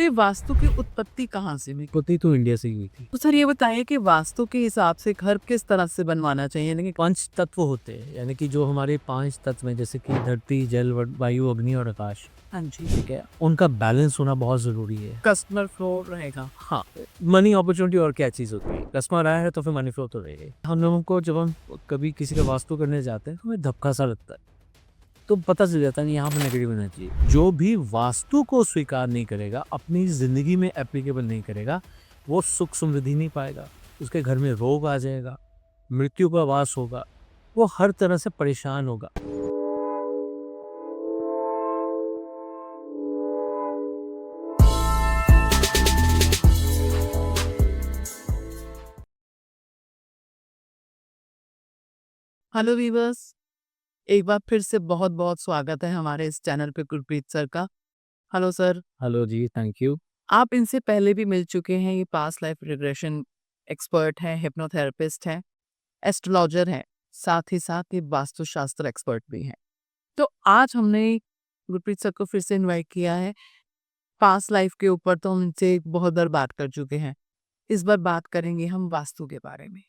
ये वास्तु की उत्पत्ति कहाँ से हुई? उत्पत्ति तो इंडिया से ही हुई थी। तो सर ये बताइए कि वास्तु के हिसाब से घर किस तरह से बनवाना चाहिए? यानी कि 5 तत्व होते हैं, यानी कि जो हमारे 5 तत्व हैं, जैसे कि धरती, जल, वायु, अग्नि और आकाश, हाँ जी, ठीक है? उनका बैलेंस होना बहुत ज़रूरी है। कस्टमर फ्लो रहेगा। हाँ, मनी, अपॉर्च्युनिटी और क्या चीज़ होती है? कस्टमर आया है तो फिर मनी फ्लो तो रहेगा ही। हम लोगों को जब हम कभी किसी का वास्तु करने जाते हैं, तो हमें धक्का-सा लगता है। तो पता चल जाता है कि यहाँ पे नेगेटिव एनर्जी है। जो भी वास्तु को स्वीकार नहीं करेगा, अपनी ज़िंदगी में एप्लीकेबल नहीं करेगा, वो सुख समृद्धि नहीं पाएगा। उसके घर में रोग आ जाएगा, मृत्यु का वास होगा, वो हर तरह से परेशान होगा। हेलो वीवर्स, एक बार फिर से बहुत-बहुत स्वागत है हमारे इस चैनल पे गुरप्रीत सर का। Hello sir, hello ji, thank you. आप इनसे पहले भी मिल चुके हैं। ये पास्ट लाइफ रिग्रेशन एक्सपर्ट हैं, हिप्नोथेरेपिस्ट हैं, एस्ट्रोलॉजर हैं, साथ ही साथ ये वास्तुशास्त्र एक्सपर्ट भी हैं। तो आज हमने गुरप्रीत सर को फिर से इनवाइट किया है। पास्ट लाइफ के ऊपर तो हम इनसे बहुत बार बात कर चुके हैं। इस बार बात करेंगे हम वास्तु के बारे में।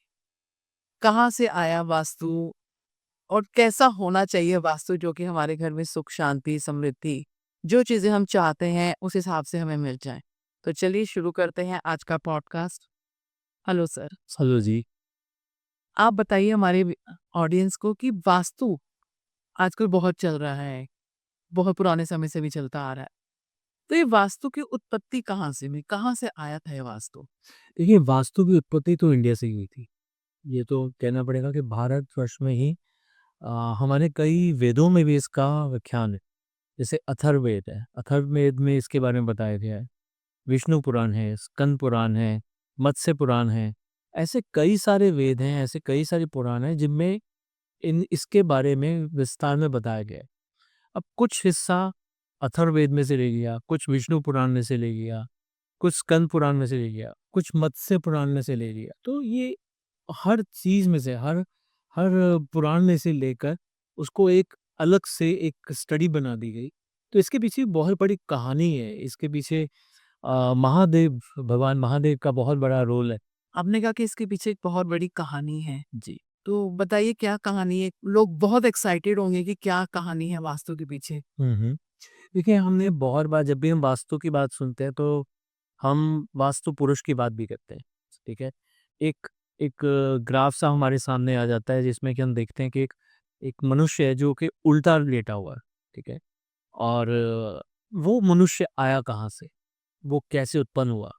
कहाँ से आया वास्तु और कैसा होना चाहिए वास्तु जो कि हमारे घर में सुख, शांति, समृद्धि, जो चीज़ें हम चाहते हैं उस हिसाब से हमें मिल जाएँ। तो चलिए शुरू करते हैं आज का पॉडकास्ट। हेलो सर, हेलो जी। आप बताइए हमारे ऑडियंस को कि वास्तु आजकल बहुत चल रहा है, बहुत पुराने समय से भी चलता आ रहा है। तो ये वास्तु की उत्पत्ति कहाँ से हुई? कहाँ से आया था ये वास्तु? देखिए, वास्तु की उत्पत्ति तो इंडिया से ही हुई थी। ये तो कहना पड़ेगा कि भारतवर्ष में ही हमारे कई वेदों में भी इसका व्याख्यान है। जैसे अथर्ववेद है, अथर्ववेद में इसके बारे में बताया गया है। विष्णु पुराण है, स्कंद पुराण है, मत्स्य पुराण है। ऐसे कई सारे वेद हैं, ऐसे कई सारे पुराण हैं जिनमें इन इसके बारे में विस्तार में बताया गया है। अब कुछ हिस्सा अथर्ववेद में से ले लिया, कुछ विष्णु पुराण में से ले लिया, कुछ स्कंद पुराण में से ले लिया, कुछ मत्स्य पुराण में से ले लिया। तो ये हर चीज़ में से हर हर पुराण में से लेकर उसको एक अलग से एक स्टडी बना दी गई। तो इसके पीछे बहुत बड़ी कहानी है। इसके पीछे महादेव, भगवान महादेव का बहुत बड़ा रोल है। आपने कहा कि इसके पीछे एक बहुत बड़ी कहानी है। जी। तो बताइए क्या कहानी है? लोग बहुत एक्साइटेड होंगे कि क्या कहानी है वास्तु के पीछे? हुँ। देखिए, हमने बहुत बार जब भी हम वास्तु की बात सुनते हैं तो हम वास्तु पुरुष की बात भी करते हैं, ठीक है? एक एक ग्राफ सा हमारे सामने आ जाता है जिसमें कि हम देखते हैं कि एक एक मनुष्य है जो कि उल्टा लेटा हुआ है, ठीक है? और वो मनुष्य आया कहाँ से? वो कैसे उत्पन्न हुआ?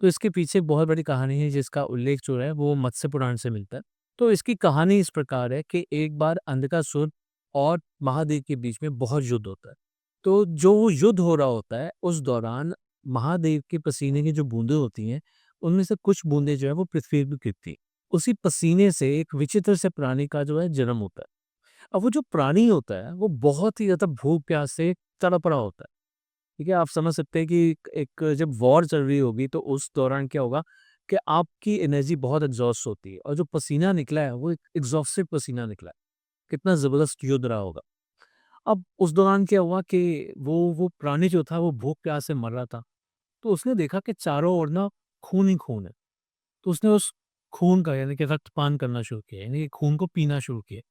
तो इसके पीछे एक बहुत बड़ी कहानी है जिसका उल्लेख जो है वो मत्स्य पुराण से मिलता है। तो इसकी कहानी इस प्रकार है कि एक बार अंधकासुर और महादेव के बीच में बहुत युद्ध होता है। तो जो युद्ध हो रहा होता है उस दौरान महादेव के पसीने की जो बूंदें होती हैं, उनमें से कुछ बूंदें जो है वो पृथ्वी पे गिरती हैं। उसी पसीने से एक विचित्र से प्राणी का जो है जन्म होता है। अब वो जो प्राणी होता है वो बहुत ही ज़्यादा भूख प्यास से तड़प रहा होता है। ठीक है, आप समझ सकते हैं कि एक जब वॉर चल रही होगी तो उस दौरान क्या होगा कि आपकी एनर्जी बहुत एग्ज़ॉस्ट होती है और जो पसीना निकला है वो एक एग्ज़ॉस्टिव पसीना निकला है। कितना ज़बरदस्त युद्ध रहा होगा। अब उस दौरान क्या हुआ कि वो प्राणी जो था वो भूख प्यास से मर रहा था। तो उसने देखा कि चारों ओर ना खून ही खून है। तो उसने उस खून का यानी कि रक्तपान करना शुरू किया, यानी कि खून को पीना शुरू किया।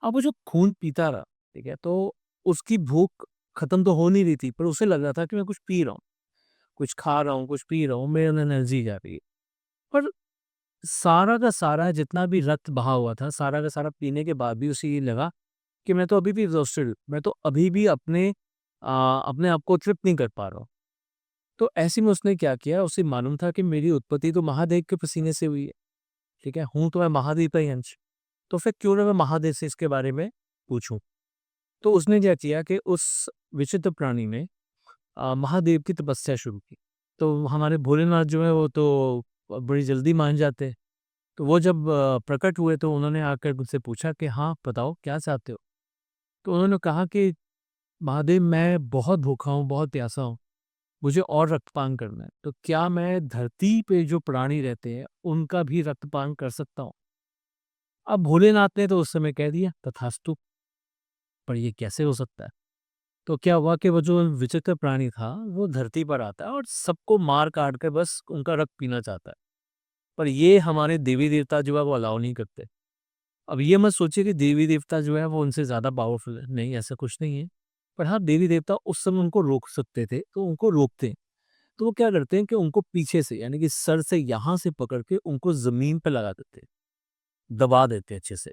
अब वो जो खून पीता रहा, ठीक है, तो उसकी भूख खत्म तो हो नहीं रही थी पर उसे लग रहा था कि मैं कुछ पी रहा हूँ, कुछ खा रहा हूँ, कुछ पी रहा हूँ, मेरे अंदर एनर्जी जा रही है। पर सारा का सारा जितना भी रक्त बहा हुआ था, सारा का सारा पीने के बाद भी उसे ये लगा कि मैं तो अभी भी एग्ज़ॉस्टेड हूँ, मैं तो अभी भी अपने आप को तृप्त नहीं कर पा रहा हूँ। तो ऐसे में उसने क्या किया, उसे मालूम था कि मेरी उत्पत्ति तो महादेव के पसीने से हुई है, ठीक है? हूँ तो मैं महादेव का ही अंश, तो फिर क्यों ना मैं महादेव से इसके बारे में पूछूँ। तो उसने क्या किया कि उस विचित्र प्राणी ने महादेव की तपस्या शुरू की। तो हमारे भोलेनाथ जो है वो तो बड़ी जल्दी मान जाते हैं। तो वो जब प्रकट हुए तो उन्होंने आकर मुझसे पूछा कि हाँ, बताओ क्या चाहते हो? तो उन्होंने कहा कि महादेव, मैं बहुत भूखा हूँ, बहुत प्यासा हूँ, मुझे और रक्तपान करना है। तो क्या मैं धरती पे जो प्राणी रहते हैं उनका भी रक्तपान कर सकता हूँ? अब भोलेनाथ ने तो उस समय कह दिया तथास्तु, पर ये कैसे हो सकता है? तो क्या हुआ कि वो जो विचित्र प्राणी था वो धरती पर आता है और सबको मार काट कर बस उनका रक्त पीना चाहता है। पर ये हमारे देवी देवता जो है वो अलाउ नहीं करते। अब ये मत सोचिए कि देवी देवता जो है वो उनसे ज़्यादा पावरफुल है, नहीं ऐसा कुछ नहीं है। पर हाँ, देवी देवता उस समय उनको रोक सकते थे, तो उनको रोकते हैं। तो वो क्या करते हैं कि उनको पीछे से यानी कि सर से यहाँ से पकड़ के उनको ज़मीन पे लगा देते हैं, दबा देते हैं अच्छे से,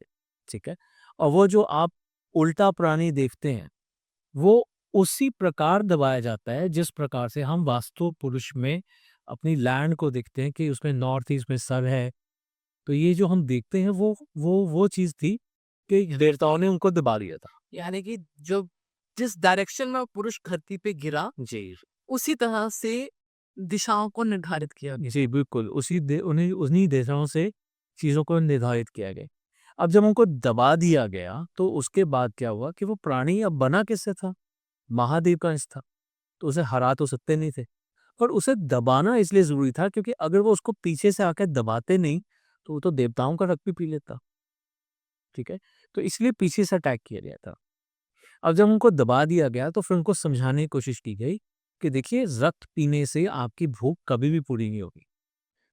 ठीक है? और वो जो आप उल्टा प्राणी देखते हैं, वो उसी प्रकार दबाया जाता है जिस प्रकार से हम वास्तु पुरुष में अपनी लैंड को देखते हैं कि उसमें नॉर्थ ईस्ट में सर है। तो ये जो हम देखते हैं वो चीज़ थी कि देवताओं ने उनको दबा दिया था। यानी कि जो जिस डायरेक्शन में वो पुरुष धरती पे गिरा, जी। उसी तरह से दिशाओं को निर्धारित किया गया। जी, बिल्कुल, उन्हीं दिशाओं से चीज़ों को निर्धारित किया गया। अब जब उनको दबा दिया गया, तो उसके बाद क्या हुआ कि वो प्राणी अब बना किससे था? महादेव का अंश था, तो उसे हरा तो सकते नहीं थे। और उसे दबाना इसलिए ज़रूरी था क्योंकि अगर वो उसको पीछे से आके दबाते नहीं, तो वो तो देवताओं का रक्त भी पी लेता, ठीक है? तो इसलिए पीछे से अटैक किया गया था। अब जब उनको दबा दिया गया तो फिर उनको समझाने की कोशिश की गई कि देखिए रक्त पीने से आपकी भूख कभी भी पूरी नहीं होगी।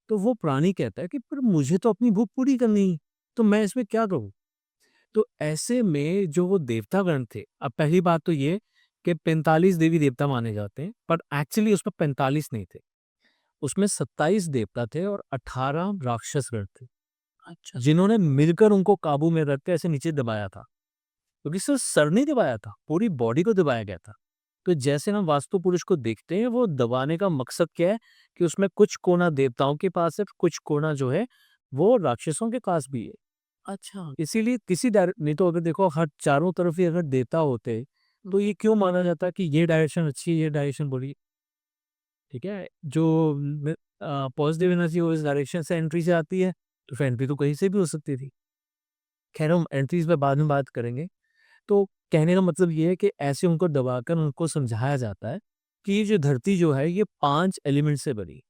तो वो प्राणी कहता है कि पर मुझे तो अपनी भूख पूरी करनी है, तो मैं इसमें क्या करूँ? तो ऐसे में जो वो देवतागण थे, अब पहली बात तो ये कि 45 देवी-देवता माने जाते हैं, पर एक्चुअली उसमें 45 नहीं थे। उसमें 27 देवता थे और 18 राक्षसगण थे, अच्छा। जिन्होंने मिलकर उनको काबू में रख के ऐसे नीचे दबाया था। क्योंकि सिर्फ सर नहीं दबाया था, पूरी बॉडी को दबाया गया था। तो जैसे हम वास्तु पुरुष को देखते हैं, वो दबाने का मकसद क्या है कि उसमें कुछ कोना देवताओं के पास है, कुछ कोना जो है वो राक्षसों के पास भी है। अच्छा। इसीलिए किसी नहीं तो अगर देखो हर चारों तरफ ही अगर देवता होते, तो ये क्यों माना जाता है कि ये डायरेक्शन अच्छी है, ये डायरेक्शन बुरी है, ठीक है? जो पॉजिटिव एनर्जी वो इस डायरेक्शन से एंट्री से आती है, तो फिर एंट्री तो कहीं से भी हो सकती थी। खैर हम एंट्रीज़ पे बाद में बात करेंगे। तो कहने का मतलब ये है कि ऐसे उनको दबाकर उनको समझाया जाता है कि ये जो धरती जो है ये 5 एलिमेंट से बनी है।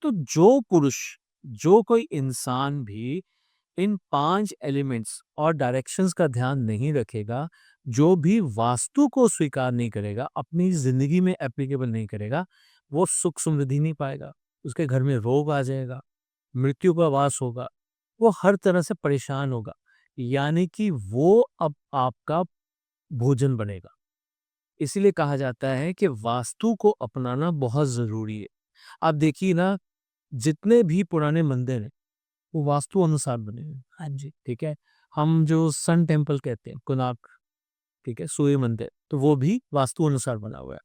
तो जो पुरुष, जो कोई इंसान भी इन 5 एलिमेंट्स और डायरेक्शंस का ध्यान नहीं रखेगा, जो भी वास्तु को स्वीकार नहीं करेगा, अपनी ज़िंदगी में एप्लीकेबल नहीं करेगा, वो सुख समृद्धि नहीं पाएगा। उसके घर में रोग आ जाएगा, मृत्यु का वास होगा, वो हर तरह से परेशान होगा। यानी कि वो अब आपका भोजन बनेगा। इसीलिए कहा जाता है कि वास्तु को अपनाना बहुत ज़रूरी है। आप देखिए ना, जितने भी पुराने मंदिर हैं, वो वास्तु अनुसार बने हैं। हाँ जी। ठीक है? हम जो सन टेम्पल कहते हैं, कोणार्क, ठीक है? सूर्य मंदिर, तो वो भी वास्तु अनुसार बना हुआ है।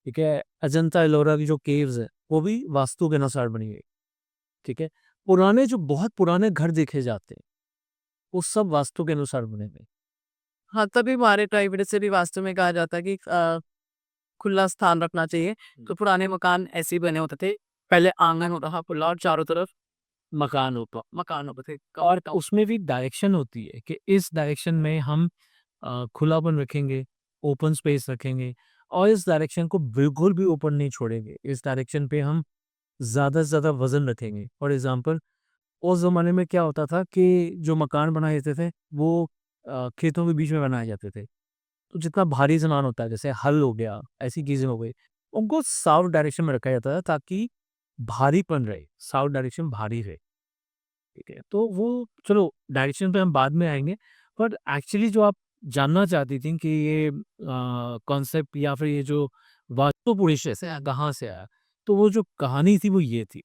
ठीक है? अजंता एलोरा की जो केव्स हैं, वो भी वास्तु के अनुसार बनी हुई है। ठीक है? पुराने जो बहुत पुराने घर देखे जाते हैं, वो सब वास्तु के अनुसार बने हुए हैं। हाँ, तभी हमारे ट्राइबेट से भी वास्तव में कहा जाता है कि खुला स्थान रखना चाहिए। तो पुराने मकान ऐसे ही बने होते थे। पहले आंगन होता था खुला और चारों तरफ मकान ऊपर मकान होते थे। और उसमें भी डायरेक्शन होती है कि इस डायरेक्शन में हम खुलापन रखेंगे, ओपन स्पेस रखेंगे और इस डायरेक्शन को बिल्कुल भी ओपन नहीं छोड़ेंगे। इस डायरेक्शन पे हम ज़्यादा से ज़्यादा वज़न रखेंगे। फॉर एग्ज़ाम्पल उस ज़माने में क्या होता था कि जो मकान बनाए जाते थे वो खेतों के बीच में बनाए जाते थे। तो जितना भारी सामान होता है जैसे हल हो गया, ऐसी चीज़ें हो गई, उनको साउथ डायरेक्शन में रखा जाता था ताकि भारीपन रहे, साउथ डायरेक्शन भारी रहे। ठीक है, तो वो चलो डायरेक्शन पे हम बाद में आएँगे, पर एक्चुअली जो आप जानना चाहती थी कि ये कॉन्सेप्ट या फिर ये जो वास्तु पुरुष कहाँ से आया? तो वो जो कहानी थी वो ये थी।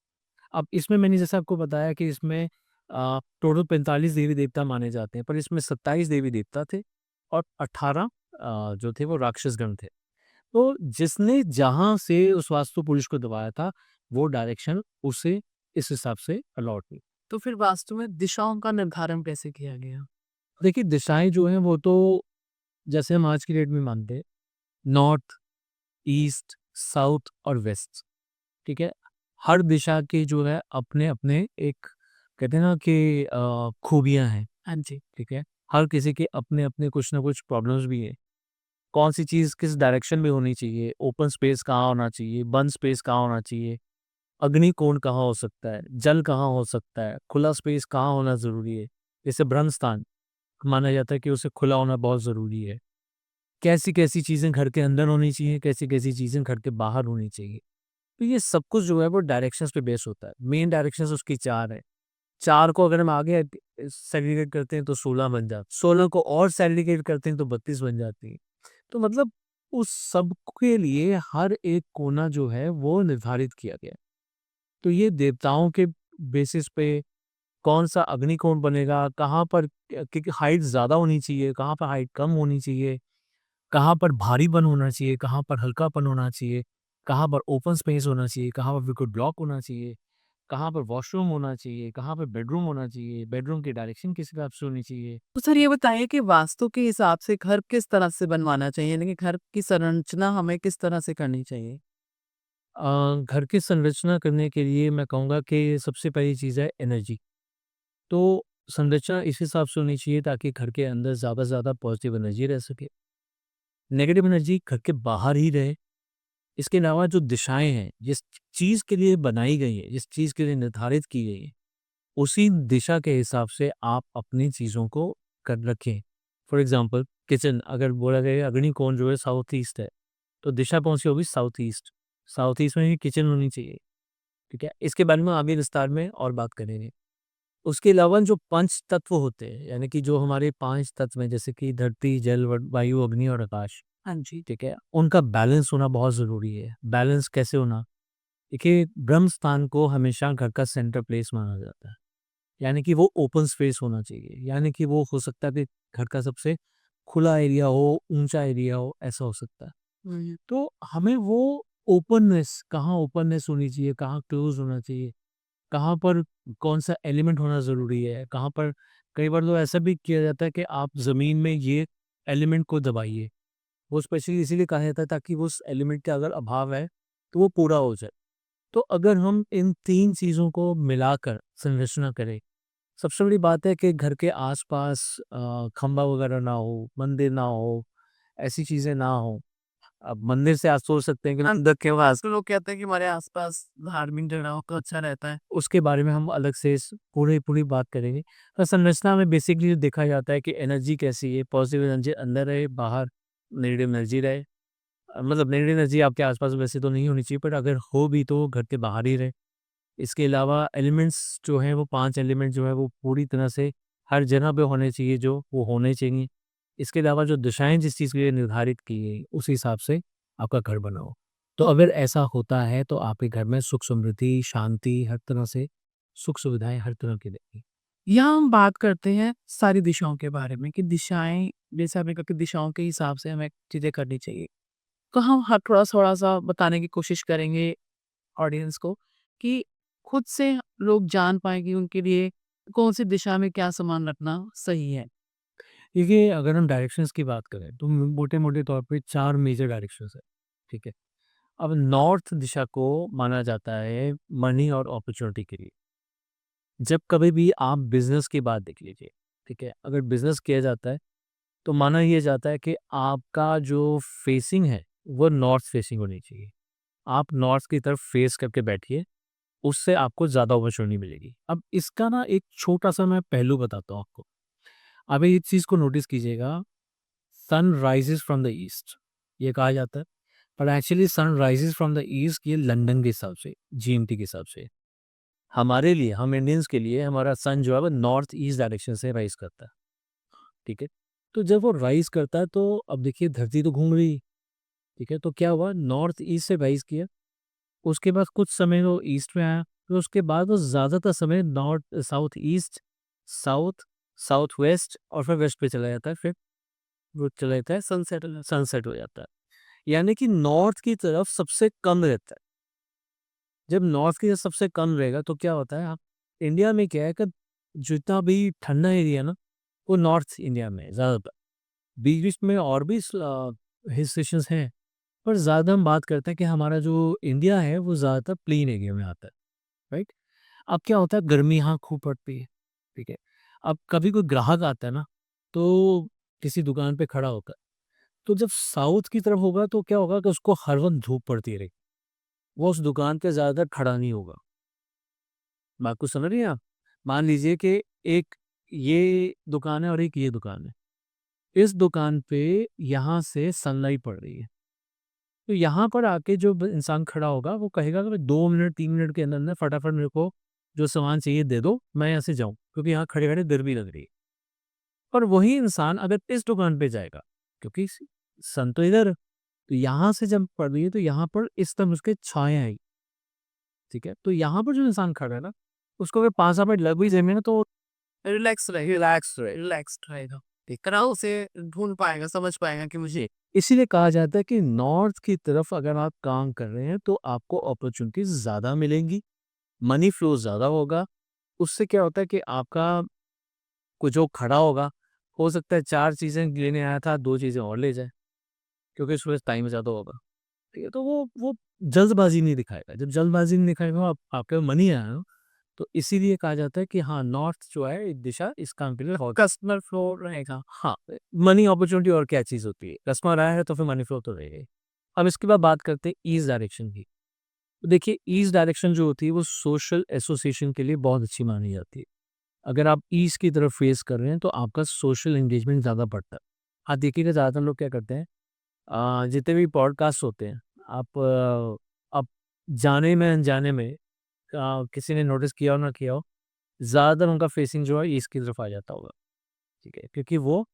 अब इसमें मैंने जैसा आपको बताया कि इसमें टोटल 45 देवी-देवता माने जाते हैं, पर इसमें 27 देवी-देवता थे और 18 जो थे वो राक्षसगण थे। तो जिसने जहाँ से उस वास्तु पुरुष को दबाया था, वो डायरेक्शन उसे इस हिसाब से अलॉट हुई। तो फिर वास्तु में दिशाओं का निर्धारण कैसे किया गया? देखिए, दिशाएँ जो हैं वो तो जैसे हम आज की डेट में मानते हैं, नॉर्थ, ईस्ट, साउथ और वेस्ट, ठीक है? हर दिशा के जो है अपने-अपने एक कहते हैं ना कि खूबियाँ हैं, हाँ जी। ठीक है? हर किसी के अपने-अपने कुछ ना कुछ प्रॉब्लम्स भी हैं। कौन-सी चीज़ किस डायरेक्शन में होनी चाहिए, ओपन स्पेस कहाँ होना चाहिए, बंद स्पेस कहाँ होना चाहिए, अग्निकोण कहाँ हो सकता है, जल कहाँ हो सकता है, खुला स्पेस कहाँ होना ज़रूरी है। जैसे ब्रह्म स्थान माना जाता है कि उसे खुला होना बहुत ज़रूरी है। कैसी-कैसी चीज़ें घर के अंदर होनी चाहिए, कैसी-कैसी चीज़ें घर के बाहर होनी चाहिए। तो ये सब कुछ जो है वो डायरेक्शंस पे बेस होता है। मेन डायरेक्शंस उसकी 4 है। 4 को अगर हम आगे सेग्रीगेट करते हैं तो 16 बन जाता है। 16 को और सेग्रीगेट करते हैं तो 32 बन जाती है। तो मतलब उस सब के लिए हर एक कोना जो है वो निर्धारित किया गया है। तो ये देवताओं के बेसिस पे कौन-सा अग्निकोण बनेगा, कहाँ पर क्योंकि हाइट ज़्यादा होनी चाहिए, कहाँ पर हाइट कम होनी चाहिए, कहाँ पर भारीपन होना चाहिए, कहाँ पर हल्कापन होना चाहिए, कहाँ पर ओपन स्पेस होना चाहिए, कहाँ पर बिल्कुल ब्लॉक होना चाहिए, कहाँ पर वॉशरूम होना चाहिए, कहाँ पर बेडरूम होना चाहिए, बेडरूम की डायरेक्शन किस हिसाब से होनी चाहिए। तो सर ये बताइए कि वास्तु के हिसाब से घर किस तरह से बनवाना चाहिए? यानी कि घर की संरचना हमें किस तरह से करनी चाहिए? घर की संरचना करने के लिए मैं कहूँगा कि सबसे पहली चीज़ है एनर्जी। तो संरचना इस हिसाब से होनी चाहिए ताकि घर के अंदर ज़्यादा से ज़्यादा पॉजिटिव एनर्जी रह सके। नेगेटिव एनर्जी घर के बाहर ही रहे। इसके अलावा जो दिशाएँ हैं, जिस चीज़ के लिए बनाई गई है, जिस चीज़ के लिए निर्धारित की गई है, उसी दिशा के हिसाब से आप अपनी चीज़ों को कर रखें। फॉर एग्ज़ाम्पल किचन अगर बोला गया अग्निकोण जो है साउथ ईस्ट है, तो दिशा कौन-सी होगी साउथ ईस्ट। साउथ ईस्ट में ही किचन होनी चाहिए, ठीक है? इसके बारे में आगे विस्तार में और बात करेंगे। उसके अलावा जो पंच तत्व होते हैं, यानी कि जो हमारे 5 तत्व हैं जैसे कि धरती, जल, वायु, अग्नि और आकाश, हाँ जी। ठीक है? उनका बैलेंस होना बहुत ज़रूरी है। बैलेंस कैसे होना? देखिए ब्रह्म स्थान को हमेशा घर का सेंटर प्लेस माना जाता है। यानी कि वो ओपन स्पेस होना चाहिए, यानी कि वो हो सकता है कि घर का सबसे खुला एरिया हो, ऊँचा एरिया हो, ऐसा हो सकता है। हुँ। तो हमें वो ओपननेस कहाँ ओपननेस होनी चाहिए, कहाँ क्लोज़ होना चाहिए, कहाँ पर कौन-सा एलिमेंट होना ज़रूरी है, कहाँ पर कई बार तो ऐसा भी किया जाता है कि आप ज़मीन में ये एलिमेंट को दबाइए। वो स्पेशली इसीलिए कहा जाता है ताकि वो उस एलिमेंट का अगर अभाव है, तो वो पूरा हो जाए। तो अगर हम इन 3 चीज़ों को मिलाकर संरचना करें, सबसे बड़ी बात है कि घर के आस-पास खंभा वगैरह ना हो, मंदिर ना हो, ऐसी चीज़ें ना हो। अब मंदिर से आप सोच सकते हैं कि अंदर के वास लोग कहते हैं कि हमारे आस-पास धार्मिक जगह हो तो अच्छा रहता है। उसके बारे में हम अलग से पूरी बात करेंगे। तो संरचना में बेसिकली जो देखा जाता है कि एनर्जी कैसी है, पॉजिटिव एनर्जी अंदर रहे, बाहर नेगेटिव एनर्जी रहे। मतलब नेगेटिव एनर्जी आपके आस-पास वैसे तो नहीं होनी चाहिए, बट अगर हो भी तो घर के बाहर ही रहे। इसके अलावा एलिमेंट्स जो हैं वो 5 एलिमेंट जो है वो पूरी तरह से हर जगह पे होने चाहिए जो वो होने चाहिए। इसके अलावा जो दिशाएँ जिस चीज़ के लिए निर्धारित की गई, उस हिसाब से आपका घर बना हो। तो अगर ऐसा होता है तो आपके घर में सुख समृद्धि, शांति हर तरह से सुख सुविधाएँ हर तरह की रहेंगी। यहाँ हम बात करते हैं सारी दिशाओं के बारे में कि दिशाएँ जैसे आपने कहा कि दिशाओं के हिसाब से हमें चीज़ें करनी चाहिए। तो हम ह थोड़ा-थोड़ा-सा बताने की कोशिश करेंगे ऑडियंस को कि खुद से लोग जान पाएँ कि उनके लिए कौन-सी दिशा में क्या सामान रखना सही है। देखिए अगर हम डायरेक्शंस की बात करें तो मोटे-मोटे तौर पे 4 मेजर डायरेक्शंस हैं, ठीक है? अब नॉर्थ दिशा को माना जाता है मनी और अपॉर्चुनिटी के लिए। जब कभी भी आप बिज़नेस की बात देख लीजिए, ठीक है? अगर बिज़नेस किया जाता है, तो माना ये जाता है कि आपका जो फेसिंग है, वो नॉर्थ फेसिंग होनी चाहिए। आप नॉर्थ की तरफ फेस करके बैठिए, उससे आपको ज़्यादा अपॉर्च्युनिटी मिलेगी। अब इसका ना एक छोटा-सा मैं पहलू बताता हूँ आपको। अब एक चीज़ को नोटिस कीजिएगा, sun rises from the east, ये कहा जाता है, पर actually sun rises from the east ये लंदन के हिसाब से, जीएमटी के हिसाब से। हमारे लिए, हम इंडियंस के लिए हमारा सन जो है वो नॉर्थ ईस्ट डायरेक्शन से राइज़ करता है, ठीक है? तो जब वो राइज़ करता है तो अब देखिए धरती तो घूम रही है, ठीक है? तो क्या हुआ नॉर्थ ईस्ट से राइज़ किया, उसके बाद कुछ समय वो ईस्ट में आया, फिर उसके बाद वो ज़्यादातर समय north south east, south, south west और फिर वेस्ट पे चला जाता है, फिर वो चला जाता है सनसेट हो जाता है। यानी कि नॉर्थ की तरफ सबसे कम रहता है। जब नॉर्थ की तरफ सबसे कम रहेगा तो क्या होता है आप इंडिया में क्या है कि जितना भी ठंडा एरिया है ना, वो नॉर्थ इंडिया में है ज़्यादातर। बीच-बीच में और भी हिल स्टेशंस हैं, पर ज़्यादा हम बात करते हैं कि हमारा जो इंडिया है वो ज़्यादातर प्लेन एरिया में आता है, राइट? अब क्या होता है गर्मी यहाँ खूब पड़ती है, ठीक है? अब कभी कोई ग्राहक आता है ना, तो किसी दुकान पे खड़ा होता है, तो जब साउथ की तरफ होगा तो क्या होगा कि उसको हर वक़्त धूप पड़ती रहेगी। वो उस दुकान पे ज़्यादातर खड़ा नहीं होगा। बात को समझ रही हैं आप? मान लीजिए कि एक ये दुकान है और एक ये दुकान है। इस दुकान पे यहाँ से सनलाइट पड़ रही है, तो यहाँ पर आके जो इंसान खड़ा होगा वो कहेगा कि 2 मिनट 3 मिनट के अंदर अंदर फटाफट मेरे को जो सामान चाहिए दे दो, मैं यहाँ से जाऊँ, क्योंकि यहाँ खड़े खड़े देर भी लग रही है। और वही इंसान अगर इस दुकान पे जाएगा, क्योंकि सन तो इधर, तो यहाँ से जब पड़ रही है तो यहाँ पर इस तरह उसके छाया है, ठीक है। तो यहाँ पर जो इंसान खड़ा है ना, उसको अगर 5 मिनट लग भी जाएंगे ना तो रिलैक्स रहेगा। देखना उसे ढूंढ पाएगा, समझ पाएगा कि मुझे इसीलिए कहा जाता है कि नॉर्थ की तरफ अगर आप काम कर रहे हैं तो आपको अपॉर्चुनिटीज ज़्यादा मिलेंगी, मनी फ्लो ज़्यादा होगा। उससे क्या होता है कि आपका को जो खड़ा होगा, हो सकता है 4 चीज़ें लेने आया था, 2 चीज़ें और ले जाए, क्योंकि उसके पास टाइम ज़्यादा होगा, ठीक है। तो वो जल्दबाजी नहीं दिखाएगा, जब जल्दबाजी नहीं दिखाएगा आपके पास मनी आया ना, तो इसीलिए कहा जाता है कि हाँ, नॉर्थ जो है एक दिशा इस काम के लिए बहुत कस्टमर फ्लो रहेगा। हाँ, मनी अपॉर्चुनिटी और क्या चीज़ होती है, कस्टमर आया है तो फिर मनी फ्लो तो रहेगा ही। अब इसके बाद बात करते हैं ईस्ट डायरेक्शन की। तो देखिए ईस्ट डायरेक्शन जो होती है वो सोशल एसोसिएशन के लिए बहुत अच्छी मानी जाती है। अगर आप ईस्ट की तरफ फेस कर रहे हैं तो आपका सोशल एंगेजमेंट ज़्यादा बढ़ता है। आप देखिएगा ज़्यादातर लोग क्या करते हैं, जितने भी पॉडकास्ट होते हैं, आप जाने में अनजाने में किसी ने नोटिस किया हो ना किया हो, ज़्यादातर उनका फेसिंग जो है ईस्ट की तरफ आ जाता होगा, ठीक है। क्योंकि वो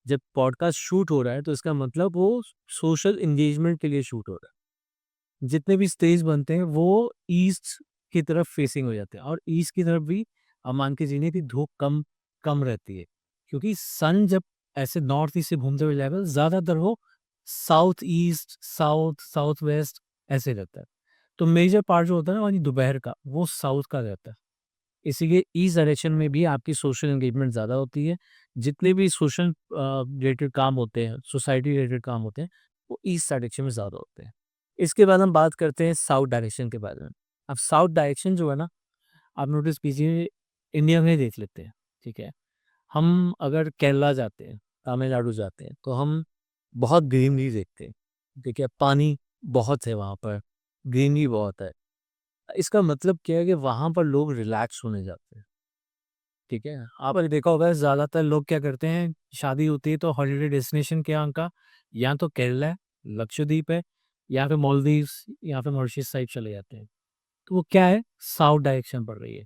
जब पॉडकास्ट शूट हो रहा है तो इसका मतलब वो सोशल एंगेजमेंट के लिए शूट हो रहा है। जितने भी स्टेज बनते हैं वो ईस्ट की तरफ फेसिंग हो जाते हैं, और ईस्ट की तरफ भी आप मान के चलिए कि धूप कम कम रहती है, क्योंकि सन जब ऐसे नॉर्थ ईस्ट से घूमते हुए जाएगा ज़्यादातर वो साउथ ईस्ट, साउथ वेस्ट ऐसे रहता है। तो मेजर पार्ट जो होता है ना वही दोपहर का, वो साउथ का रहता है। इसीलिए ईस्ट डायरेक्शन में भी आपकी सोशल एंगेजमेंट ज़्यादा होती है। जितने भी सोशल रिलेटेड काम होते हैं, सोसाइटी रिलेटेड काम होते हैं, वो ईस्ट डायरेक्शन में ज़्यादा होते हैं। इसके बाद हम बात करते हैं साउथ डायरेक्शन के बारे में। अब साउथ डायरेक्शन जो है ना, आप नोटिस कीजिए, इंडिया में देख लेते हैं, ठीक है। हम अगर केरला जाते हैं, तमिलनाडु जाते हैं, तो हम बहुत ग्रीनरी देखते हैं, ठीक है। पानी बहुत है वहाँ पर, ग्रीनरी बहुत है। इसका मतलब क्या है कि वहाँ पर लोग रिलैक्स होने जाते हैं, ठीक है। आपने देखा होगा ज़्यादातर लोग क्या करते हैं, शादी होती है तो हॉलिडे डेस्टिनेशन क्या है उनका, या तो केरला है, लक्षद्वीप है, या फिर मालदीव्स, या फिर मॉरिशस साइड चले जाते हैं। तो वो क्या है, साउथ डायरेक्शन पड़ रही है,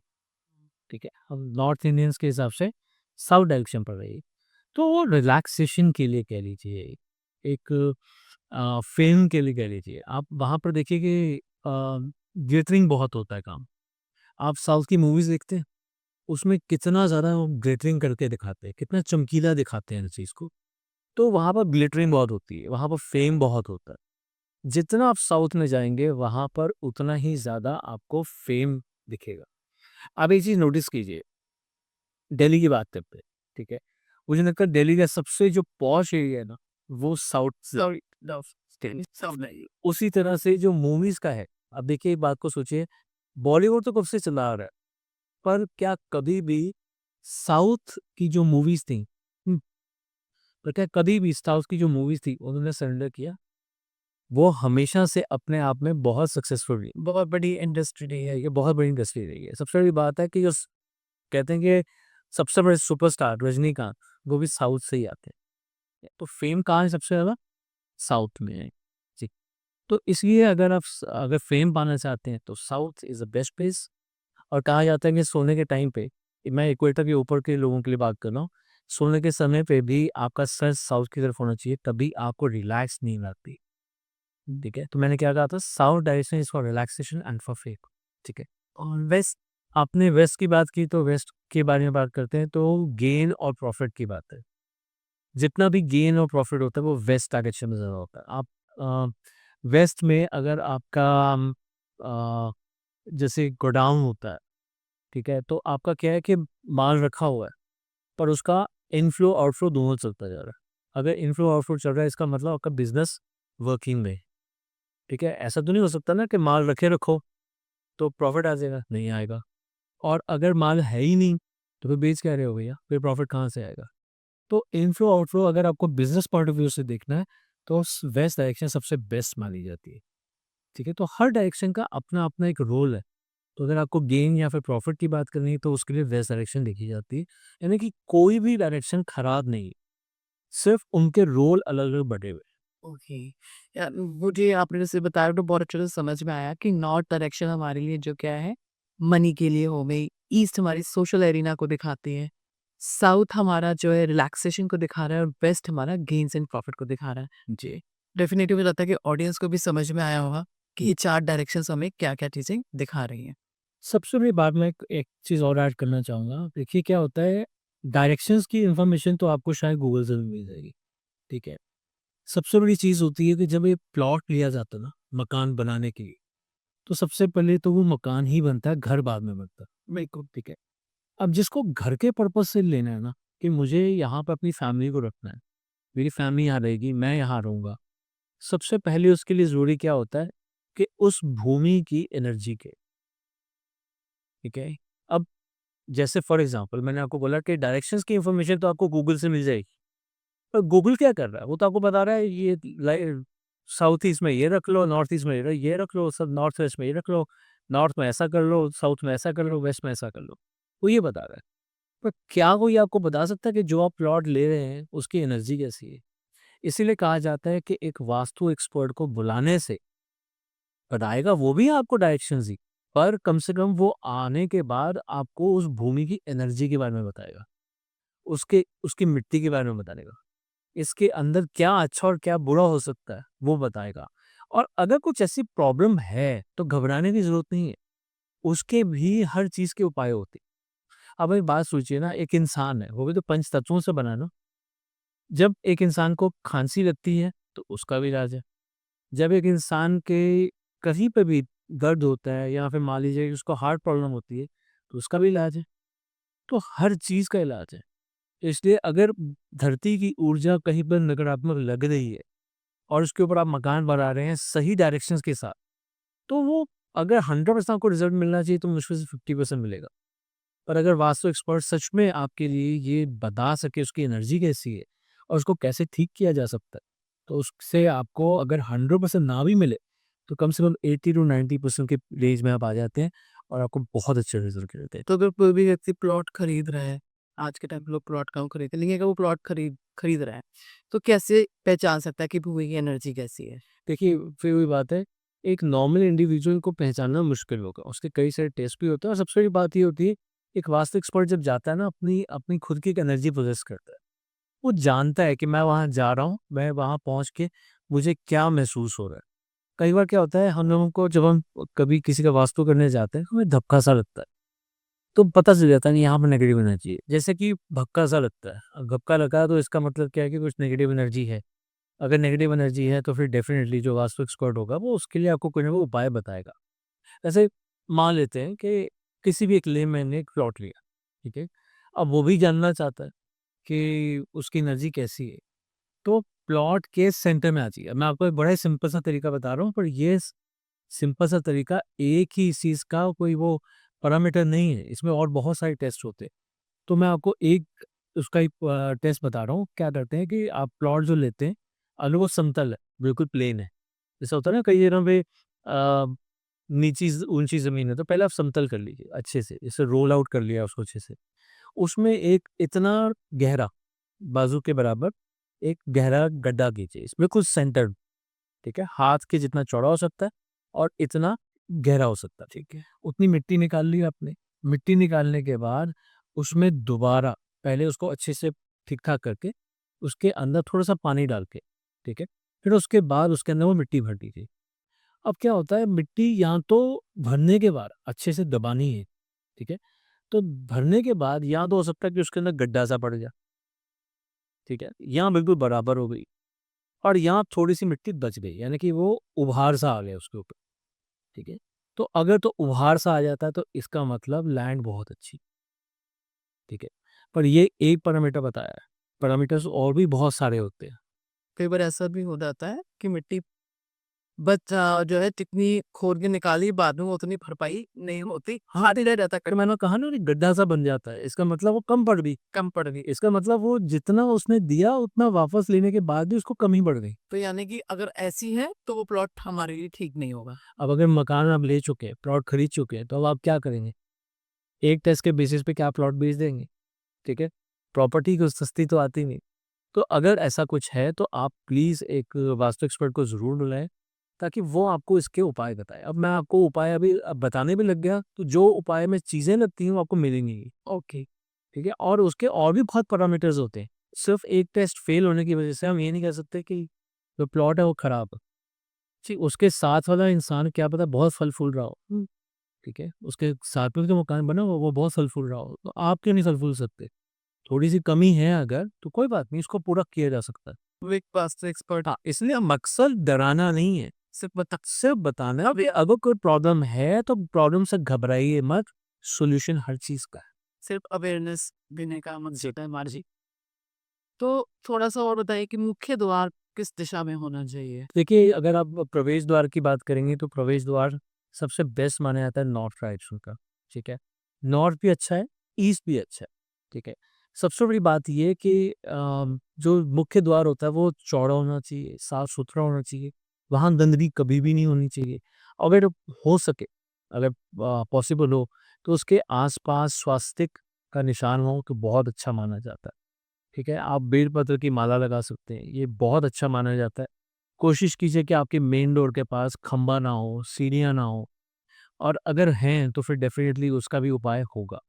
ठीक है। हम नॉर्थ इंडियंस के हिसाब से साउथ डायरेक्शन पड़ रही है। तो वो रिलैक्सेशन के लिए कह लीजिए, एक फ़िल्म के लिए कह लीजिए। आप वहाँ पर देखिए कि ग्लिटरिंग बहुत होता है काम। आप साउथ की मूवीज़ देखते हैं, उसमें कितना ज़्यादा वो ग्लिटरिंग करके दिखाते हैं, कितना चमकीला दिखाते हैं हर चीज़ को। तो वहाँ पर ग्लिटरिंग बहुत होती है, वहाँ पर फ़ेम बहुत होता है। जितना आप साउथ में जाएँगे, वहाँ पर उतना ही ज़्यादा आपको फ़ेम दिखेगा। आप एक चीज़ नोटिस कीजिए, दिल्ली की बात करते हैं, ठीक है? मुझे लगता है दिल्ली का सबसे जो पॉश एरिया है ना, वो साउथ सॉरी, नो, सब नहीं। उसी तरह से जो मूवीज़ का है, अब देखिए एक बात को सोचिए, बॉलीवुड तो कब से चला आ रहा है, पर क्या कभी भी साउथ की जो मूवीज़ थी, हुँ, पर क्या कभी भी साउथ की जो मूवीज़ थी, उन्होंने सरेंडर किया? वो हमेशा से अपने आप में बहुत सक्सेसफुल रही। बहुत बड़ी इंडस्ट्री रही है। ये बहुत बड़ी इंडस्ट्री रही है। सबसे बड़ी बात है कि जो कहते हैं कि सबसे बड़े सुपरस्टार रजनीकांत, वो भी साउथ से ही आते हैं। तो फेम कहाँ है सबसे ज़्यादा? साउथ में है। जी। तो इसलिए अगर फेम पाना चाहते हैं तो south is the best place. और कहा जाता है कि सोने के टाइम पे, मैं इक्वेटर के ऊपर के लोगों के लिए बात कर रहा हूँ, सोने के समय पे भी आपका सर साउथ की तरफ होना चाहिए, तभी आपको रिलैक्स नींद आती। ठीक है? तो मैंने क्या कहा था, south direction is for relaxation and for fame. ठीक है? और वेस्ट, आपने वेस्ट की बात की तो वेस्ट के बारे में बात करते हैं, तो गेन और प्रॉफिट की बात है। जितना भी गेन और प्रॉफिट होता है वो वेस्ट डायरेक्शन में ज़्यादा होता है। आप वेस्ट में अगर आपका अ, जैसे गोडाउन होता है, ठीक है? तो आपका क्या है कि माल रखा हुआ है, पर उसका इनफ्लो आउटफ्लो दोनों चलता जा रहा है। अगर इनफ्लो आउटफ्लो चल रहा है इसका मतलब आपका बिज़नेस वर्किंग में है, ठीक है? ऐसा तो नहीं हो सकता ना कि माल रखे रखो तो प्रॉफिट आ जाएगा, नहीं आएगा। और अगर माल है ही नहीं, तो फिर बेच क्या रहे हो भैया? फिर प्रॉफिट कहाँ से आएगा? तो इनफ्लो आउटफ्लो अगर आपको बिज़नेस पॉइंट ऑफ व्यू से देखना है, तो वेस्ट डायरेक्शन सबसे बेस्ट मानी जाती है, ठीक है? तो हर डायरेक्शन का अपना-अपना एक रोल है। तो अगर आपको गेन या फिर प्रॉफिट की बात करनी है, तो उसके लिए वेस्ट डायरेक्शन देखी जाती है। यानी कि कोई भी डायरेक्शन खराब नहीं है, सिर्फ उनके रोल अलग-अलग बँटे हुए हैं। ओके। मुझे आपने जैसे बताया तो बहुत अच्छे से समझ में आया कि नॉर्थ डायरेक्शन हमारे लिए जो क्या है, मनी के लिए हो गई, ईस्ट हमारी सोशल एरिना को दिखाती है, साउथ हमारा जो है रिलैक्सेशन को दिखा रहा है और वेस्ट हमारा गेन्स एंड प्रॉफिट को दिखा रहा है। जी, डेफ़िनेटली मुझे लगता है कि ऑडियंस को भी समझ में आया होगा कि ये 4 डायरेक्शंस हमें क्या-क्या चीज़ें दिखा रही हैं। सबसे बड़ी बात मैं एक एक चीज़ और ऐड करना चाहूँगा। देखिए क्या होता है, डायरेक्शंस की इन्फॉर्मेशन तो आपको शायद गूगल से भी मिल जाएगी, ठीक है? सबसे बड़ी चीज़ होती है कि जब ये प्लॉट लिया जाता है ना, मकान बनाने के लिए, तो सबसे पहले तो वो मकान ही बनता है, घर बाद में बनता है। बिल्कुल। ठीक है? अब जिसको घर के पर्पज़ से लेना है ना, कि मुझे यहाँ पे अपनी फैमिली को रखना है, मेरी फैमिली यहाँ रहेगी, मैं यहाँ रहूँगा। सबसे पहले उसके लिए ज़रूरी क्या होता है कि उस भूमि की एनर्जी के, ठीक है? अब जैसे फॉर एग्ज़ाम्पल मैंने आपको बोला कि डायरेक्शंस की इन्फॉर्मेशन तो आपको गूगल से मिल जाएगी। पर गूगल क्या कर रहा है? वो तो आपको बता रहा है ये साउथ ईस्ट में ये रख लो, नॉर्थ ईस्ट में ये रख लो, सब नॉर्थ वेस्ट में ये रख लो, नॉर्थ में ऐसा कर लो, साउथ में ऐसा कर लो, वेस्ट में ऐसा कर लो। वो ये बता रहा है। पर क्या कोई आपको बता सकता है कि जो आप प्लॉट ले रहे हैं, उसकी एनर्जी कैसी है? इसीलिए कहा जाता है कि एक वास्तु एक्सपर्ट को बुलाने से बताएगा वो भी आपको डायरेक्शंस ही, पर कम से कम वो आने के बाद आपको उस भूमि की एनर्जी के बारे में बताएगा। उसके उसकी मिट्टी के बारे में बताएगा। इसके अंदर क्या अच्छा और क्या बुरा हो सकता है, वो बताएगा। और अगर कुछ ऐसी प्रॉब्लम है, तो घबराने की ज़रूरत नहीं है। उसके भी हर चीज़ के उपाय होते हैं। अब एक बात सोचिए ना, एक इंसान है, वो भी तो पंच तत्वों से बना है ना। जब एक इंसान को खाँसी लगती है, तो उसका भी इलाज है। जब एक इंसान के कहीं पे भी दर्द होता है या फिर मान लीजिए कि उसको हार्ट प्रॉब्लम होती है, तो उसका भी इलाज है। तो हर चीज़ का इलाज है। इसलिए अगर धरती की ऊर्जा कहीं पर नकारात्मक लग रही है और उसके ऊपर आप मकान बना रहे हैं सही डायरेक्शंस के साथ, तो वो अगर 100% आपको रिज़ल्ट मिलना चाहिए तो मुश्किल से 50% मिलेगा। पर अगर वास्तु एक्सपर्ट सच में आपके लिए ये बता सके उसकी एनर्जी कैसी है और उसको कैसे ठीक किया जा सकता है, तो उससे आपको अगर 100% ना भी मिले, तो कम से कम 80 टू 90% के रेंज में आप आ जाते हैं और आपको बहुत अच्छे रिज़ल्ट मिलते हैं। तो अगर कोई भी व्यक्ति प्लॉट खरीद रहा है, आज के टाइम पे लोग प्लॉट कम खरीदते हैं, लेकिन अगर वो प्लॉट खरीद खरीद रहा है, तो कैसे पहचान सकता है कि भूमि की एनर्जी कैसी है? देखिए, फिर वही बात है, एक नॉर्मल इंडिविजुअल को पहचानना मुश्किल होगा, उसके कई सारे टेस्ट भी होते हैं और सबसे बड़ी बात ये होती है, एक वास्तु एक्सपर्ट जब जाता है ना अपनी अपनी खुद की एक एनर्जी पोजेस करता है। वो जानता है कि मैं वहाँ जा रहा हूँ, मैं वहाँ पहुँच के मुझे क्या महसूस हो रहा है। कई बार क्या होता है हम लोगों को जब हम कभी किसी का वास्तु करने जाते हैं, हमें धक्का-सा लगता है, तो पता चल जाता है नहीं यहाँ पे नेगेटिव एनर्जी है। जैसे कि भक्का-सा लगता है, अब धक्का लगा तो इसका मतलब क्या है कि कुछ नेगेटिव एनर्जी है। अगर नेगेटिव एनर्जी है तो फिर डेफ़िनेटली जो वास्तु एक्सपर्ट होगा वो उसके लिए आपको कोई ना कोई उपाय बताएगा। ऐसे मान लेते हैं कि किसी भी एक लेमैन ने एक प्लॉट लिया, ठीक है? अब वो भी जानना चाहता है कि उसकी एनर्जी कैसी है, तो प्लॉट के सेंटर में आ जाइए। मैं आपको एक बड़ा ही सिंपल सा तरीका बता रहा हूँ पर ये सिंपल सा तरीका एक ही इस चीज़ का कोई वो पैरामीटर नहीं है, इसमें और बहुत सारे टेस्ट होते हैं। तो मैं आपको एक उसका एक टेस्ट बता रहा हूँ, क्या करते हैं कि आप प्लॉट जो लेते हैं, अगर वो समतल है, बिल्कुल प्लेन है। जैसा होता है ना कई जगह पे नीची ऊंची ज़मीन है, तो पहले आप समतल कर लीजिए अच्छे से, जैसे रोल आउट कर लिया उसको अच्छे से। उसमें एक इतना गहरा, बाजू के बराबर एक गहरा गड्ढा कीजिए, इस बिल्कुल सेंटर, ठीक है? हाथ के जितना चौड़ा हो सकता है और इतना गहरा हो सकता है। ठीक है। उतनी मिट्टी निकाल ली आपने। मिट्टी निकालने के बाद उसमें दोबारा पहले उसको अच्छे से ठीक-ठाक करके, उसके अंदर थोड़ा-सा पानी डाल के, ठीक है? फिर उसके बाद उसके अंदर वो मिट्टी भर दीजिए। अब क्या होता है मिट्टी या तो भरने के बाद अच्छे से दबानी है, ठीक है? तो भरने के बाद या तो हो सकता है कि उसके अंदर गड्ढा-सा पड़ गया, ठीक है? या बिल्कुल बराबर हो गई और यहाँ थोड़ी-सी मिट्टी बच गई, यानी कि वो उभार-सा आ गया उसके ऊपर, ठीक है? तो अगर तो उभार-सा आ जाता है तो इसका मतलब लैंड बहुत अच्छी, ठीक है? पर ये एक पैरामीटर बताया है, पैरामीटर्स और भी बहुत सारे होते हैं। कई बार ऐसा भी हो जाता है कि मिट्टी जो है जितनी खोद के निकाली बाद में वो उतनी भरपाई नहीं होती, हाथ ही रह जाता है, तो मैंने कहा ना कि गड्ढा-सा बन जाता है, इसका मतलब वो कम पड़ गई। कम पड़ गई। इसका मतलब वो जितना उसने दिया उतना वापस लेने के बाद भी उसको कम ही पड़ गई। तो यानी कि अगर ऐसी है तो वो प्लॉट हमारे लिए ठीक नहीं होगा। अब अगर मकान आप ले चुके हैं, प्लॉट खरीद चुके हैं, तो अब आप क्या करेंगे? एक टेस्ट के बेसिस पे क्या प्लॉट बेच देंगे? ठीक है? प्रॉपर्टी कुछ सस्ती तो आती नहीं। तो अगर ऐसा कुछ है तो आप प्लीज़ एक वास्तु एक्सपर्ट को ज़रूर बुलाएँ, ताकि वो आपको इसके उपाय बताए। अब मैं आपको उपाय अभी बताने भी लग गया, तो जो उपाय में चीज़ें लगती हैं वो आपको मिलेंगी ही, ओके। ठीक है? और उसके और भी बहुत पैरामीटर्स होते हैं। सिर्फ़ एक टेस्ट फ़ेल होने की वज़ह से हम ये नहीं कह सकते कि जो प्लॉट है वो खराब है। जी, उसके साथ वाला इंसान क्या पता बहुत फल-फूल रहा हो, ठीक है? उसके साथ में जो मकान बना हो वो बहुत फल-फूल रहा हो, तो आप क्यों नहीं फल-फूल सकते? थोड़ी-सी कमी है अगर, तो कोई बात नहीं, इसको पूरा किया जा सकता है। वो एक वास्तु एक्सपर्ट हाँ, इसलिए मकसद डराना नहीं है, सिर्फ़ बताना है कि अगर कोई प्रॉब्लम है तो प्रॉब्लम से घबराइए मत, सॉल्यूशन हर चीज़ का है। सिर्फ अवेयरनेस देने का मकसद है हमारा जी। तो थोड़ा-सा और बताइए कि मुख्य द्वार किस दिशा में होना चाहिए? देखिए, अगर आप प्रवेश द्वार की बात करेंगे तो प्रवेश द्वार सबसे बेस्ट माना जाता है नॉर्थ डायरेक्शन का, ठीक है? नॉर्थ भी अच्छा है, ईस्ट भी अच्छा है, ठीक है? सबसे बड़ी बात ये है कि जो मुख्य द्वार होता है वो चौड़ा होना चाहिए, साफ-सुथरा होना चाहिए, वहाँ गंदगी कभी भी नहीं होनी चाहिए। अगर हो सके, अगर पॉसिबल हो, तो उसके आस-पास स्वास्तिक का निशान हो तो बहुत अच्छा माना जाता है, ठीक है? आप बेलपत्र की माला लगा सकते हैं, ये बहुत अच्छा माना जाता है। कोशिश कीजिए कि आपके मेन डोर के पास खंबा ना हो, सीढ़ियाँ ना हो, और अगर हैं तो फिर डेफ़िनेटली उसका भी उपाय होगा।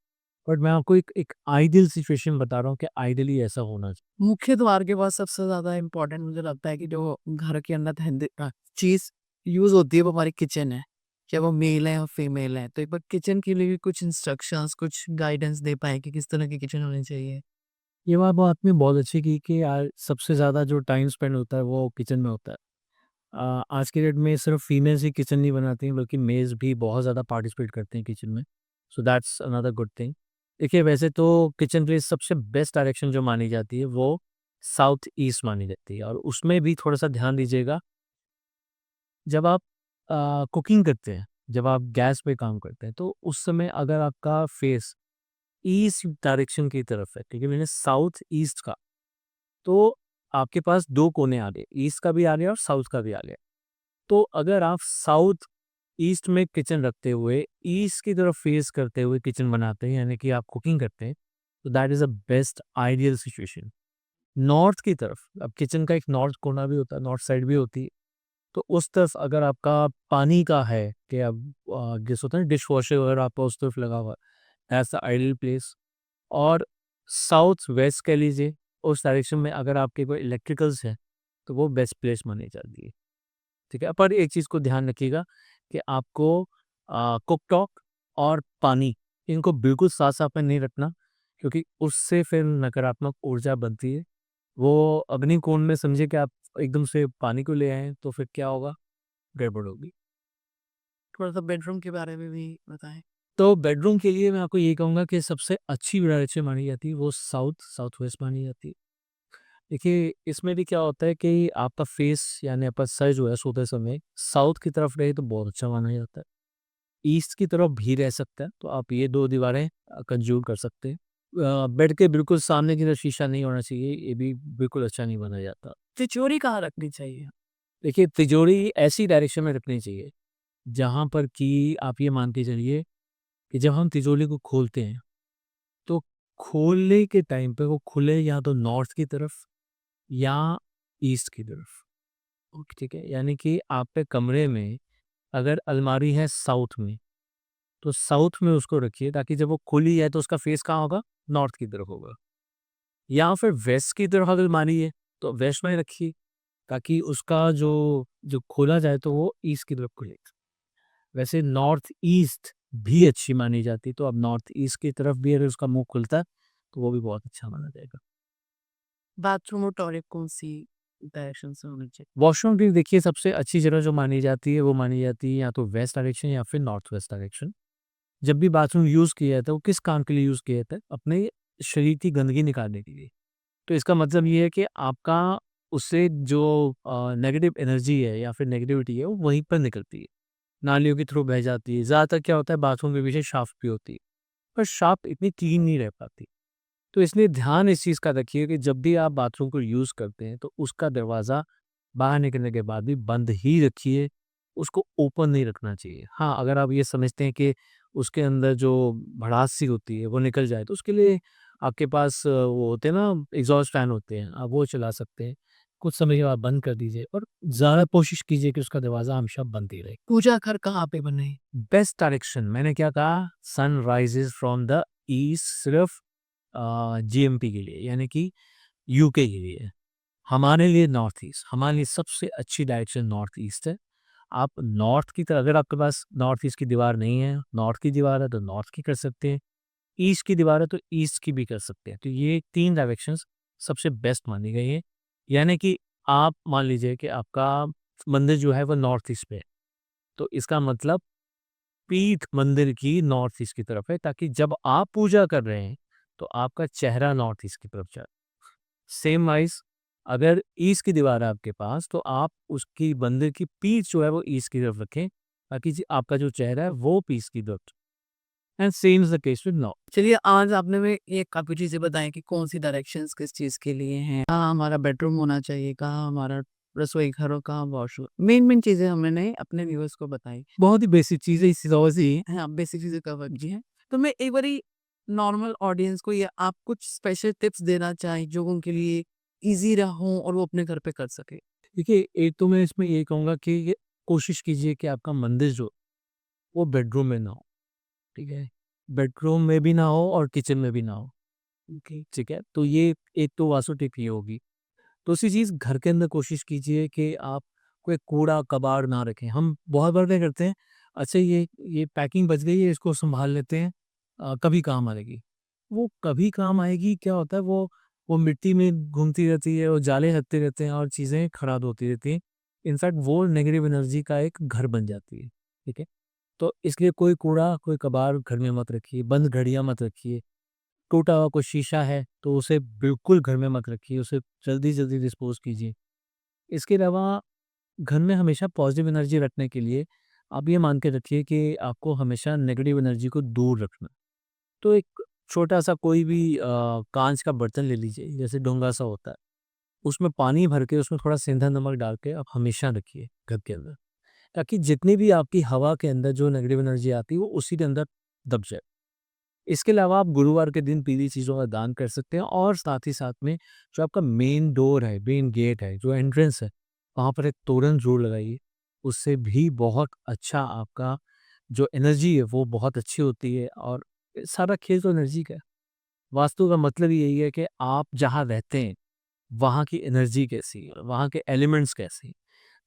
बट मैं आपको एक एक आइडियल सिचुएशन बता रहा हूँ कि आइडियली ऐसा होना चाहिए। मुख्य द्वार के बाद सबसे ज़्यादा इम्पोर्टेंट मुझे लगता है कि जो घर के अंदर चीज़ यूज़ होती है वो हमारी किचन है। चाहे वो मेल है या फीमेल है। तो एक बार किचन के लिए भी कुछ इंस्ट्रक्शंस, कुछ गाइडेंस दे पाएँ कि किस तरह की किचन होनी चाहिए? ये बात वो आपने बहुत अच्छी की कि यार सबसे ज़्यादा जो टाइम स्पेंड होता है वो किचन में होता है। आज के डेट में सिर्फ फीमेल्स ही किचन नहीं बनाती हैं बल्कि मेल्स भी बहुत ज़्यादा पार्टिसिपेट करते हैं किचन में। So that's another good thing. देखिए, वैसे तो किचन के लिए सबसे बेस्ट डायरेक्शन जो मानी जाती है वो साउथ ईस्ट मानी जाती है, और उसमें भी थोड़ा-सा ध्यान दीजिएगा। जब आप कुकिंग करते हैं, जब आप गैस पे काम करते हैं, तो उस समय अगर आपका फेस ईस्ट डायरेक्शन की तरफ है, ठीक है? मैंने साउथ ईस्ट का, तो आपके पास 2 कोने आ गए, ईस्ट का भी आ गया और साउथ का भी आ गया। तो अगर आप साउथ ईस्ट में किचन रखते हुए, ईस्ट की तरफ फेस करते हुए किचन बनाते हैं, यानी कि आप कुकिंग करते हैं, तो that is a best ideal situation. North की तरफ, अब किचन का एक नॉर्थ कोना भी होता है, नॉर्थ साइड भी होती है। तो उस तरफ अगर आपका पानी का है कि अब जैसे होता है ना डिश वॉशर वगैरह आपका उस तरफ लगा हुआ है, दैट्स द आइडियल प्लेस। और साउथ वेस्ट कह लीजिए, उस डायरेक्शन में अगर आपके कोई इलेक्ट्रिकल्स हैं, तो वो बेस्ट प्लेस मानी जाती है, ठीक है? पर एक चीज़ को ध्यान रखिएगा कि आपको कुकटॉप और पानी, इनको बिल्कुल साथ-साथ में नहीं रखना, क्योंकि उससे फिर नकारात्मक ऊर्जा बनती है। वो अग्निकुंड में समझिए कि आप एकदम से पानी को ले आए हैं, तो फिर क्या होगा? गड़बड़ होगी। थोड़ा-सा बेडरूम के बारे में भी बताएँ। तो बेडरूम के लिए मैं आपको ये कहूँगा कि सबसे अच्छी डायरेक्शन मानी जाती है वो साउथ, साउथ वेस्ट मानी जाती है। देखिए, इसमें भी क्या होता है कि आपका फेस यानी आपका सर जो है सोते समय साउथ की तरफ रहे तो बहुत अच्छा माना जाता है। ईस्ट की तरफ भी रह सकता है, तो आप ये 2 दीवारें कंज़्यूम कर सकते हैं। बेड के बिल्कुल सामने की तरफ शीशा नहीं होना चाहिए, ये भी बिल्कुल अच्छा नहीं माना जाता। तिजोरी कहाँ रखनी चाहिए? देखिए, तिजोरी ऐसी डायरेक्शन में रखनी चाहिए, जहाँ पर कि आप ये मान के चलिए कि जब हम तिजोरी को खोलते हैं, तो खोलने के टाइम पे वो खुले या तो नॉर्थ की तरफ या ईस्ट की तरफ। ओके, ठीक है? यानी कि आपके कमरे में अगर अलमारी है साउथ में, तो साउथ में उसको रखिए ताकि जब वो खुली है तो उसका फेस कहाँ होगा? नॉर्थ की तरफ होगा। या फिर वेस्ट की तरफ अगर अलमारी है, तो वेस्ट में रखिए ताकि उसका जो जो खोला जाए तो वो ईस्ट की तरफ खुलेगा। वैसे नॉर्थ ईस्ट भी अच्छी मानी जाती है, तो अब नॉर्थ ईस्ट की तरफ भी अगर उसका मुँह खुलता है, तो वो भी बहुत अच्छा माना जाएगा। बाथरूम और टॉयलेट कौन-सी डायरेक्शन से होनी चाहिए? वॉशरूम भी देखिए सबसे अच्छी जगह जो मानी जाती है, वो मानी जाती है या तो वेस्ट डायरेक्शन या फिर नॉर्थ वेस्ट डायरेक्शन। जब भी बाथरूम यूज़ किया जाता है, वो किस काम के लिए यूज़ किया जाता है? अपने शरीर की गंदगी निकालने के लिए। तो इसका मतलब ये है कि आपका उससे जो नेगेटिव एनर्जी है या फिर नेगेटिविटी है, वो वहीं पर निकलती है। नालियों के थ्रू बह जाती है। ज़्यादातर क्या होता है बाथरूम के पीछे शाफ्ट भी होती है, पर शाफ्ट इतनी क्लीन नहीं रह पाती। तो इसलिए ध्यान इस चीज़ का रखिए कि जब भी आप बाथरूम को यूज़ करते हैं, तो उसका दरवाज़ा बाहर निकलने के बाद भी बंद ही रखिए, उसको ओपन नहीं रखना चाहिए। हाँ, अगर आप ये समझते हैं कि उसके अंदर जो भड़ास सी होती है, वो निकल जाए, तो उसके लिए आपके पास वो होते हैं ना एग्जॉस्ट फैन होते हैं, आप वो चला सकते हैं। कुछ समय के बाद बंद कर दीजिए और ज़्यादा कोशिश कीजिए कि उसका दरवाज़ा हमेशा बंद ही रहे। पूजा घर कहाँ पे बने? बेस्ट डायरेक्शन मैंने क्या कहा, सन राइजेज़ फ्रॉम द ईस्ट सिर्फ़ जीएमपी के लिए, यानी कि यूके के लिए। हमारे लिए नॉर्थ ईस्ट, हमारे लिए सबसे अच्छी डायरेक्शन नॉर्थ ईस्ट है। आप नॉर्थ की तरफ, अगर आपके पास नॉर्थ ईस्ट की दीवार नहीं है, नॉर्थ की दीवार है तो नॉर्थ की कर सकते हैं, ईस्ट की दीवार है तो ईस्ट की भी कर सकते हैं। तो ये 3 डायरेक्शंस सबसे बेस्ट मानी गई हैं। यानी कि आप मान लीजिए कि आपका मंदिर जो है वो नॉर्थ ईस्ट पे है, तो इसका मतलब पीठ मंदिर की नॉर्थ ईस्ट की तरफ है, ताकि जब आप पूजा कर रहे हैं, तो आपका चेहरा नॉर्थ ईस्ट की तरफ जाए। सेम वाइज़ अगर ईस्ट की दीवार है आपके पास, तो आप उसकी मंदिर की पीठ जो है वो ईस्ट की तरफ रखें, ताकि आपका जो चेहरा है वो ईस्ट की तरफ, and same is the case with north. चलिए, आज आपने में ये काफ़ी चीज़ें बताई कि कौन-सी डायरेक्शंस किस चीज़ के लिए हैं, कहाँ हमारा बेडरूम होना चाहिए, कहाँ हमारा रसोई घर और कहाँ वॉशरूम। मेन-मेन चीज़ें हमने अपने व्यूअर्स को बताई। बहुत ही बेसिक चीज़ें इसी तरह से ही हाँ, बेसिक चीज़ें कवर की हैं। तो मैं एक बारी नॉर्मल ऑडियंस को या आप कुछ स्पेशल टिप्स देना चाहें जो उनके लिए ईज़ी रहा हो और वो अपने घर पे कर सकें? देखिए, एक तो मैं इसमें ये कहूँगा कि ये कोशिश कीजिए कि आपका मंदिर जो वो बेडरूम में ना हो, ठीक है? बेडरूम में भी ना हो और किचन में भी ना हो, ओके। ठीक है? तो ये एक तो वास्तु टिप ये होगी। दूसरी चीज़, घर के अंदर कोशिश कीजिए कि आप कोई कूड़ा-कबाड़ ना रखें। हम बहुत बार क्या करते हैं, अच्छा ये पैकिंग बच गई है, इसको सँभाल लेते हैं, कभी काम आएगी। वो कभी काम आएगी क्या होता है, वो मिट्टी में घूमती रहती है, वो जाले लगते रहते हैं और चीज़ें खराब होती रहती हैं। इनफैक्ट वो नेगेटिव एनर्जी का एक घर बन जाती है, ठीक है? तो इसलिए कोई कूड़ा, कोई कबाड़ घर में मत रखिए, बंद घड़ियाँ मत रखिए। टूटा हुआ कोई शीशा है, तो उसे बिल्कुल घर में मत रखिए, उसे जल्दी-जल्दी डिस्पोज़ कीजिए। इसके अलावा घर में हमेशा पॉज़िटिव एनर्जी रखने के लिए आप ये मान के रखिए कि आपको हमेशा नेगेटिव एनर्जी को दूर रखना। तो एक छोटा-सा कोई भी काँच का बर्तन ले लीजिए, जैसे डोंगा-सा होता है, उसमें पानी भर के उसमें थोड़ा सेंधा नमक डाल के आप हमेशा रखिए घर के अंदर, ताकि जितनी भी आपकी हवा के अंदर जो नेगेटिव एनर्जी आती है, वो उसी के अंदर दब जाए। इसके अलावा आप गुरुवार के दिन पीली चीज़ों का दान कर सकते हैं और साथ ही साथ में जो आपका मेन डोर है, मेन गेट है, जो एंट्रेंस है, वहाँ पर एक तोरण ज़रूर लगाइए। उससे भी बहुत अच्छा आपका जो एनर्जी है वो बहुत अच्छी होती है, और सारा खेल तो एनर्जी का है। वास्तु का मतलब ही यही है कि आप जहाँ रहते हैं, वहाँ की एनर्जी कैसी है, वहाँ के एलिमेंट्स कैसे हैं।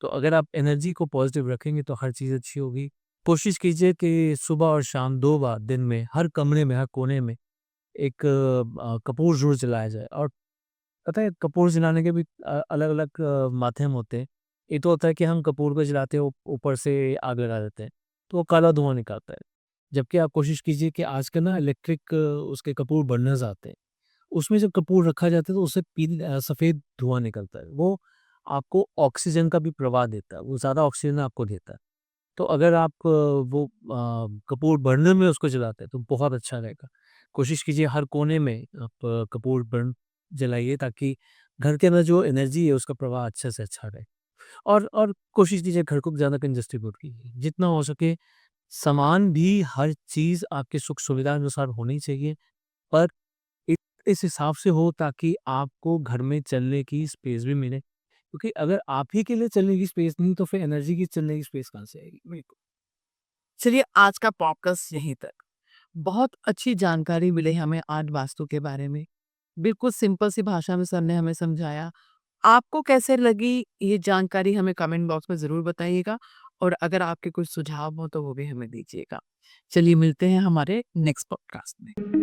तो अगर आप एनर्जी को पॉजिटिव रखेंगे तो हर चीज़ अच्छी होगी। कोशिश कीजिए कि सुबह और शाम 2 बार दिन में हर कमरे में, हर कोने में एक कपूर ज़रूर जलाया जाए। और पता है, कपूर जलाने के भी अलग-अलग माध्यम होते हैं। एक तो होता है कि हम कपूर को जलाते हैं, ऊपर से आग लगा देते हैं, तो वो काला धुआँ निकलता है। जबकि आप कोशिश कीजिए कि आजकल ना इलेक्ट्रिक उसके कपूर बर्नर्स आते हैं। उसमें जब कपूर रखा जाता है तो उससे सफ़ेद धुआँ निकलता है। वो आपको ऑक्सीजन का भी प्रवाह देता है, वो ज़्यादा ऑक्सीजन आपको देता है। तो अगर आप कपूर बर्नर में उसको जलाते हैं तो बहुत अच्छा रहेगा। कोशिश कीजिए हर कोने में आप कपूर बर्न जलाइए, ताकि घर के अंदर जो एनर्जी है उसका प्रवाह अच्छे से अच्छा रहे। और कोशिश कीजिए घर को ज़्यादा कंजस्टेड मत कीजिए। जितना हो सके सामान भी, हर चीज़ आपके सुख-सुविधा अनुसार होनी चाहिए, पर इ इस हिसाब से हो ताकि आपको घर में चलने की स्पेस भी मिले। क्योंकि अगर आप ही के लिए चलने की स्पेस नहीं, तो फिर एनर्जी की चलने की स्पेस कहाँ से आएगी? बिल्कुल। चलिए, आज का पॉडकास्ट यहीं तक। बहुत अच्छी जानकारी मिली हमें आज वास्तु के बारे में। बिल्कुल सिंपल सी भाषा में सर ने हमें समझाया। आपको कैसे लगी ये जानकारी हमें कमेंट बॉक्स में ज़रूर बताइएगा और अगर आपके कुछ सुझाव हो तो वो भी हमें दीजिएगा। चलिए, मिलते हैं हमारे नेक्स्ट पॉडकास्ट में।